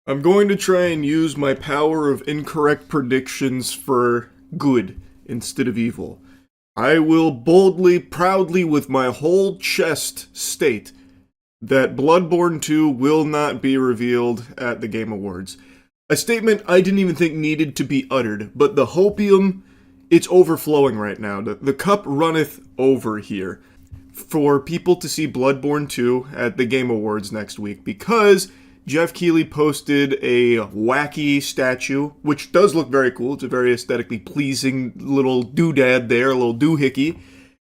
I'm going to try and use my power of incorrect predictions for good instead of evil. I will boldly, proudly, with my whole chest state that Bloodborne 2 will not be revealed at the Game Awards. A statement I didn't even think needed to be uttered, but the hopium, it's overflowing right now. The cup runneth over here for people to see Bloodborne 2 at the Game Awards next week, because Jeff Keighley posted a wacky statue, which does look very cool. It's a very aesthetically pleasing little doodad there, a little doohickey.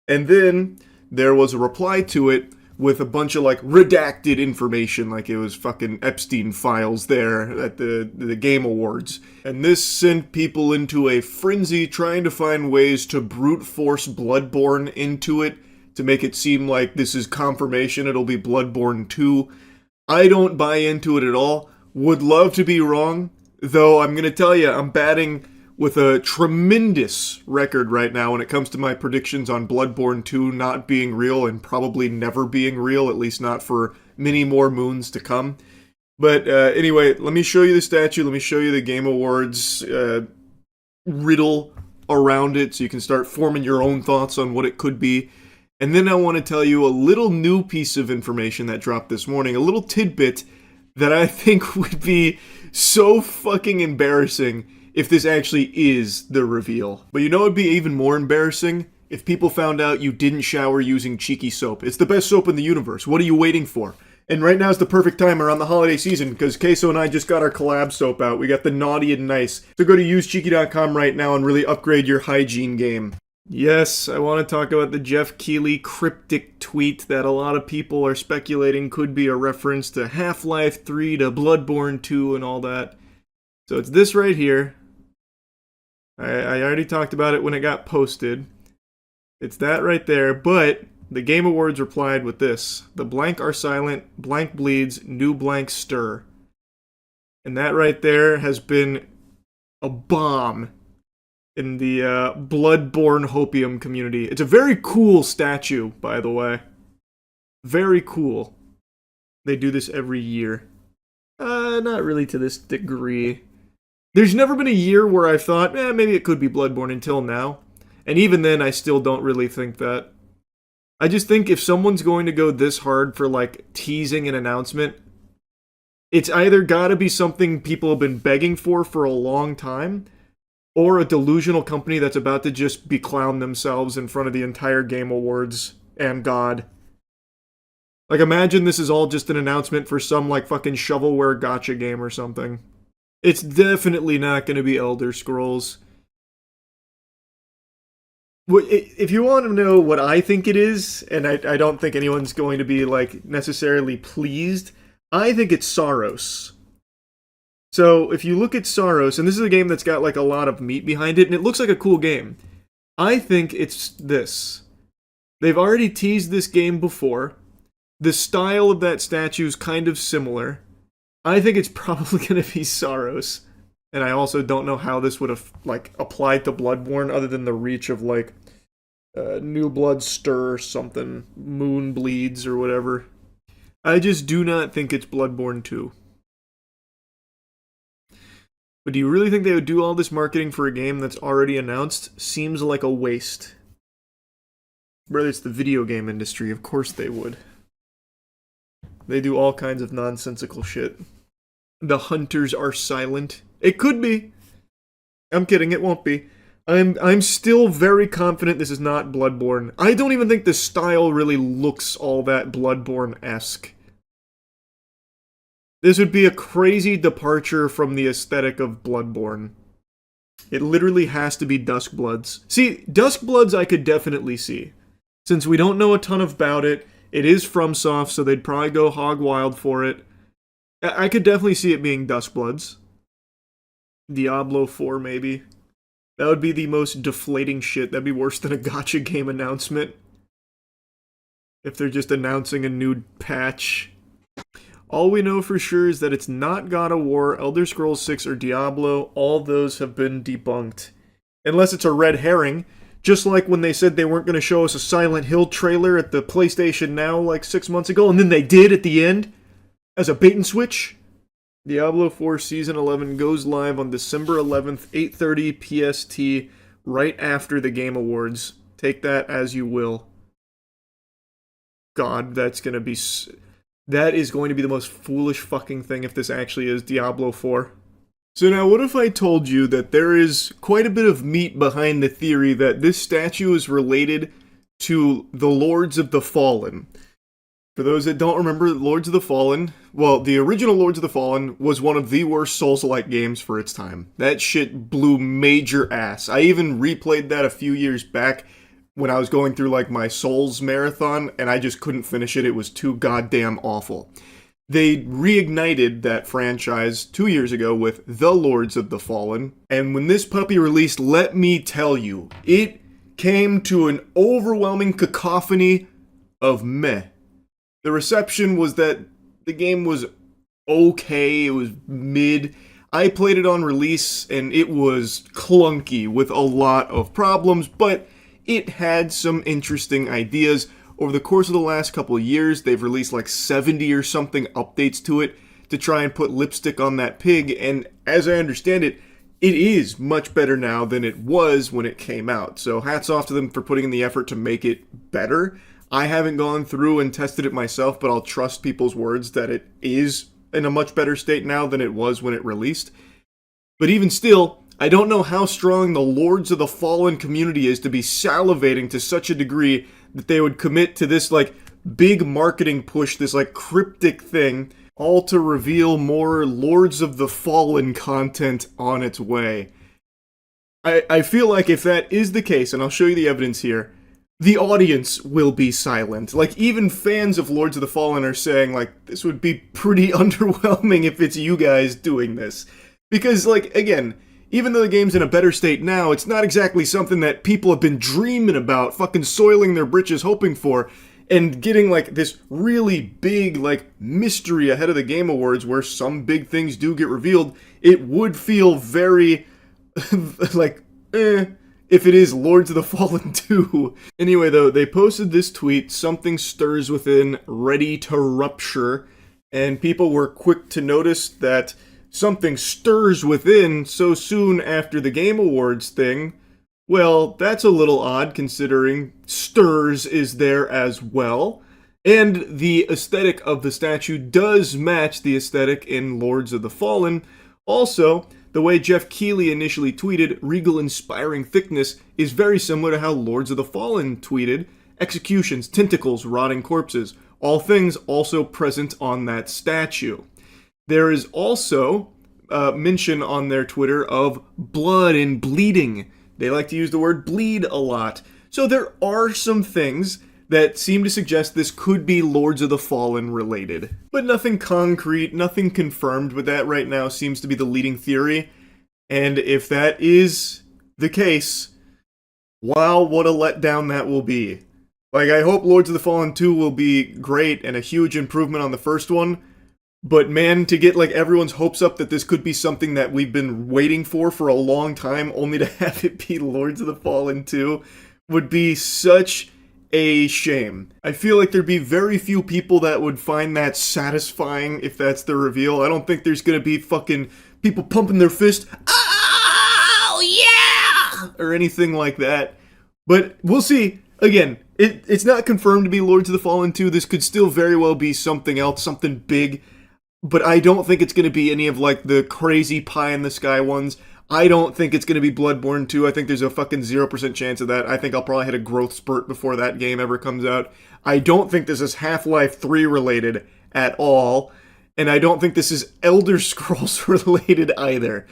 And then there was a reply to it with a bunch of, like, redacted information, like it was fucking Epstein files there at the Game Awards. And this sent people into a frenzy trying to find ways to brute force Bloodborne into it, to make it seem like this is confirmation it'll be Bloodborne 2. I don't buy into it at all. Would love to be wrong, though I'm going to tell you, I'm batting with a tremendous record right now when it comes to my predictions on Bloodborne 2 not being real and probably never being real, at least not for many more moons to come. But anyway, let me show you the statue, let me show you the Game Awards riddle around it so you can start forming your own thoughts on what it could be. And then I want to tell you a little new piece of information that dropped this morning, a little tidbit that I think would be so fucking embarrassing if this actually is the reveal. But you know what would be even more embarrassing? If people found out you didn't shower using Cheeky soap. It's the best soap in the universe. What are you waiting for? And right now is the perfect time around the holiday season, because Queso and I just got our collab soap out. We got the Naughty and Nice. So go to usecheeky.com right now and really upgrade your hygiene game. Yes, I want to talk about the Jeff Keighley cryptic tweet that a lot of people are speculating could be a reference to Half-Life 3, to Bloodborne 2, and all that. So it's this right here. I already talked about it when it got posted. It's that right there, but the Game Awards replied with this. The blank are silent, blank bleeds, new blank stir. And that right there has been a bomb in the Bloodborne hopium community. It's a very cool statue, by the way. Very cool. They do this every year. Not really to this degree. There's never been a year where I've thought, maybe it could be Bloodborne until now. And even then, I still don't really think that. I just think if someone's going to go this hard for, like, teasing an announcement, it's either gotta be something people have been begging for a long time, or a delusional company that's about to just beclown themselves in front of the entire Game Awards and God. Like, imagine this is all just an announcement for some, like, fucking shovelware gacha game or something. It's definitely not going to be Elder Scrolls. If you want to know what I think it is, and I don't think anyone's going to be, like, necessarily pleased, I think it's Saros. So, if you look at Saros, and this is a game that's got, like, a lot of meat behind it, and it looks like a cool game. I think it's this. They've already teased this game before. The style of that statue is kind of similar. I think it's probably going to be Saros. And I also don't know how this would have, like, applied to Bloodborne other than the reach of, like, New Blood Stir or something. Moon Bleeds or whatever. I just do not think it's Bloodborne 2. But do you really think they would do all this marketing for a game that's already announced? Seems like a waste. Brother, it's the video game industry. Of course they would. They do all kinds of nonsensical shit. The hunters are silent. It could be. I'm kidding, it won't be. I'm still very confident this is not Bloodborne. I don't even think the style really looks all that Bloodborne-esque. This would be a crazy departure from the aesthetic of Bloodborne. It literally has to be Duskbloods. See, Duskbloods I could definitely see. Since we don't know a ton about it, it is FromSoft, so they'd probably go hog wild for it. I could definitely see it being Duskbloods. Diablo 4, maybe. That would be the most deflating shit. That'd be worse than a gacha game announcement. If they're just announcing a new patch. All we know for sure is that it's not God of War, Elder Scrolls 6, or Diablo. All those have been debunked. Unless it's a red herring. Just like when they said they weren't going to show us a Silent Hill trailer at the PlayStation Now like 6 months ago, and then they did at the end as a bait and switch. Diablo 4 Season 11 goes live on December 11th, 8:30 PST, right after the Game Awards. Take that as you will. God, that is going to be the most foolish fucking thing if this actually is Diablo 4. So now, what if I told you that there is quite a bit of meat behind the theory that this statue is related to the Lords of the Fallen? For those that don't remember, Lords of the Fallen, well, the original Lords of the Fallen was one of the worst Souls-like games for its time. That shit blew major ass. I even replayed that a few years back when I was going through, like, my Souls marathon, and I just couldn't finish it. It was too goddamn awful. They reignited that franchise 2 years ago with The Lords of the Fallen, and when this puppy released, let me tell you, it came to an overwhelming cacophony of meh. The reception was that the game was okay, it was mid. I played it on release, and it was clunky with a lot of problems, but it had some interesting ideas. Over the course of the last couple of years, they've released like 70 or something updates to it to try and put lipstick on that pig, and as I understand it, it is much better now than it was when it came out. So hats off to them for putting in the effort to make it better. I haven't gone through and tested it myself, but I'll trust people's words that it is in a much better state now than it was when it released. But even still, I don't know how strong the Lords of the Fallen community is to be salivating to such a degree that they would commit to this, like, big marketing push, this, like, cryptic thing, all to reveal more Lords of the Fallen content on its way. I feel like if that is the case, and I'll show you the evidence here, the audience will be silent. Like, even fans of Lords of the Fallen are saying, like, this would be pretty underwhelming if it's you guys doing this. Because, like, again, even though the game's in a better state now, it's not exactly something that people have been dreaming about, fucking soiling their britches hoping for, and getting, like, this really big, like, mystery ahead of the Game Awards where some big things do get revealed. It would feel very, like, if it is Lords of the Fallen 2. Anyway, though, they posted this tweet, "Something stirs within, ready to rupture," and people were quick to notice that something stirs within so soon after the Game Awards thing. Well, that's a little odd considering stirs is there as well. And the aesthetic of the statue does match the aesthetic in Lords of the Fallen. Also, the way Jeff Keighley initially tweeted, "Regal inspiring thickness," is very similar to how Lords of the Fallen tweeted, "Executions, tentacles, rotting corpses," all things also present on that statue. There is also mention on their Twitter of blood and bleeding. They like to use the word bleed a lot. So there are some things that seem to suggest this could be Lords of the Fallen related. But nothing concrete, nothing confirmed, but that right now seems to be the leading theory. And if that is the case, wow, what a letdown that will be. Like, I hope Lords of the Fallen 2 will be great and a huge improvement on the first one. But man, to get, like, everyone's hopes up that this could be something that we've been waiting for a long time, only to have it be Lords of the Fallen 2, would be such a shame. I feel like there'd be very few people that would find that satisfying if that's the reveal. I don't think there's gonna be fucking people pumping their fist, "Oh, yeah!" or anything like that. But we'll see. Again, it's not confirmed to be Lords of the Fallen 2. This could still very well be something else, something big. But I don't think it's going to be any of, like, the crazy pie-in-the-sky ones. I don't think it's going to be Bloodborne 2. I think there's a fucking 0% chance of that. I think I'll probably hit a growth spurt before that game ever comes out. I don't think this is Half-Life 3 related at all. And I don't think this is Elder Scrolls related either.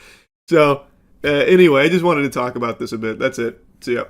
So, anyway, I just wanted to talk about this a bit. That's it. See ya.